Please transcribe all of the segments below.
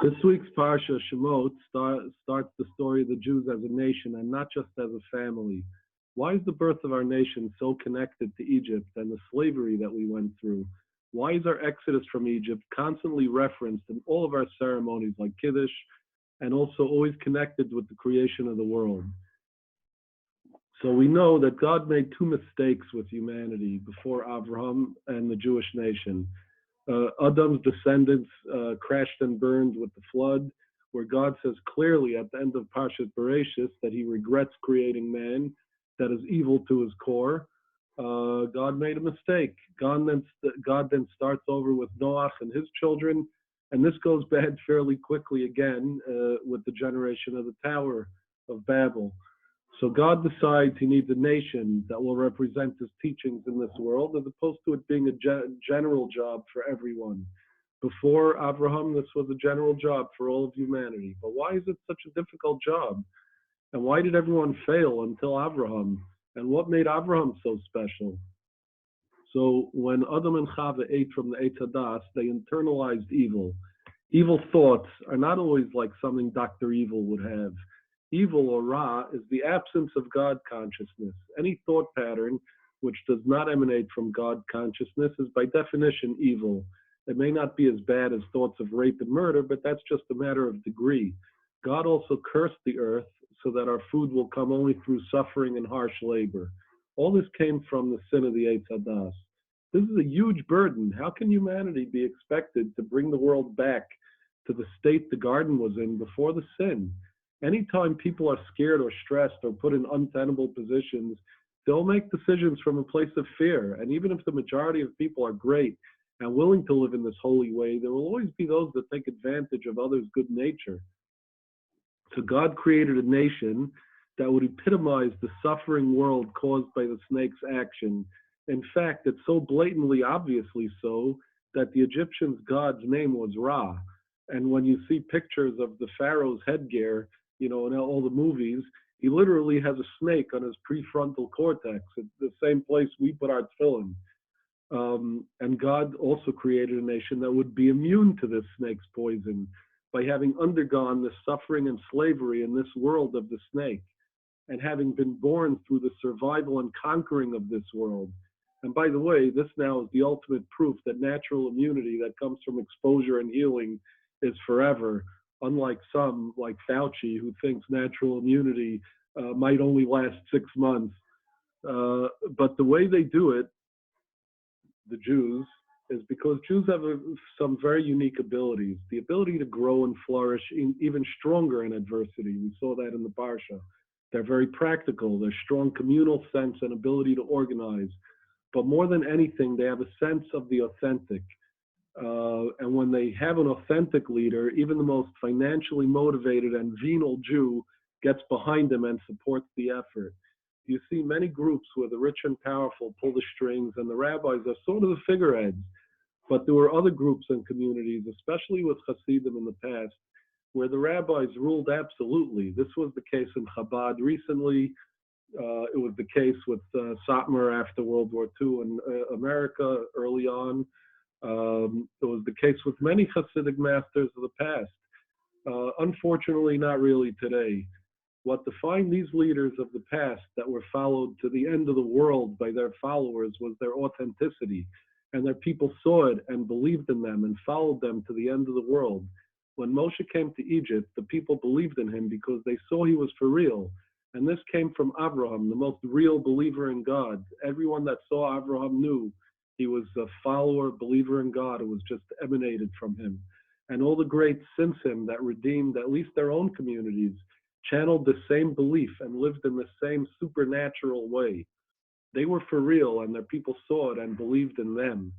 This week's Parsha, Shemot, starts the story of the Jews as a nation and not just as a family. Why is the birth of our nation so connected to Egypt and the slavery that we went through? Why is our exodus from Egypt constantly referenced in all of our ceremonies like Kiddush and also always connected with the creation of the world? So we know that God made two mistakes with humanity before Abraham and the Jewish nation. Adam's descendants crashed and burned with the flood, where God says clearly at the end of Parshat Bereshis that he regrets creating man that is evil to his core. God made a mistake. God then starts over with Noach and his children, and this goes bad fairly quickly again with the generation of the Tower of Babel. So God decides he needs a nation that will represent his teachings in this world, as opposed to it being a general job for everyone. Before Abraham, this was a general job for all of humanity. But why is it such a difficult job? And why did everyone fail until Abraham? And what made Abraham so special? So when Adam and Chava ate from the Eitz Hadas, they internalized evil. Evil thoughts are not always like something Dr. Evil would have. Evil, or Ra, is the absence of God consciousness. Any thought pattern which does not emanate from God consciousness is by definition evil. It may not be as bad as thoughts of rape and murder, but that's just a matter of degree. God also cursed the earth so that our food will come only through suffering and harsh labor. All this came from the sin of the Eitz Hadas. This is a huge burden. How can humanity be expected to bring the world back to the state the garden was in before the sin? Anytime people are scared or stressed or put in untenable positions, they'll make decisions from a place of fear. And even if the majority of people are great and willing to live in this holy way, there will always be those that take advantage of others' good nature. So God created a nation that would epitomize the suffering world caused by the snake's action. In fact, it's so blatantly, obviously so, that the Egyptians' god's name was Ra. And when you see pictures of the pharaoh's headgear, in all the movies, he literally has a snake on his prefrontal cortex. It's the same place we put our tefillin. And God also created a nation that would be immune to this snake's poison by having undergone the suffering and slavery in this world of the snake and having been born through the survival and conquering of this world. And by the way, this now is the ultimate proof that natural immunity that comes from exposure and healing is forever. Unlike some, like Fauci, who thinks natural immunity might only last 6 months. But the way they do it, the Jews, is because Jews have some very unique abilities. The ability to grow and flourish even stronger in adversity. We saw that in the Parsha. They're very practical. They're strong communal sense and ability to organize. But more than anything, they have a sense of the authentic. And when they have an authentic leader, even the most financially motivated and venal Jew gets behind them and supports the effort. You see many groups where the rich and powerful pull the strings and the rabbis are sort of the figureheads. But there were other groups and communities, especially with Hasidim in the past, where the rabbis ruled absolutely. This was the case in Chabad recently. It was the case with Satmar after World War II in America early on. It was the case with many Hasidic masters of the past. Unfortunately, not really today. What defined these leaders of the past that were followed to the end of the world by their followers was their authenticity, and their people saw it and believed in them and followed them to the end of the world. When Moshe came to Egypt, the people believed in him because they saw he was for real. And this came from Abraham, the most real believer in God. Everyone that saw Abraham knew he was a follower, believer in God. It was just emanated from him. And all the greats since him that redeemed at least their own communities channeled the same belief and lived in the same supernatural way. They were for real, and their people saw it and believed in them,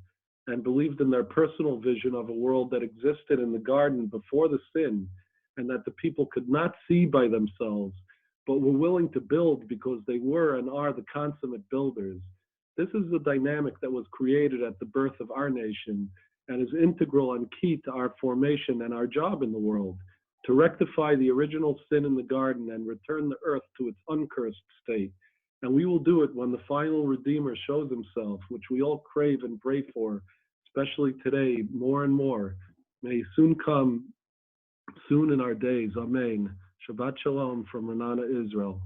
and believed in their personal vision of a world that existed in the garden before the sin, and that the people could not see by themselves, but were willing to build because they were and are the consummate builders. This is the dynamic that was created at the birth of our nation and is integral and key to our formation and our job in the world, to rectify the original sin in the garden and return the earth to its uncursed state. And we will do it when the final Redeemer shows himself, which we all crave and pray for especially today, more and more. May he soon come, soon in our days. Amen. Shabbat Shalom from Renana, Israel.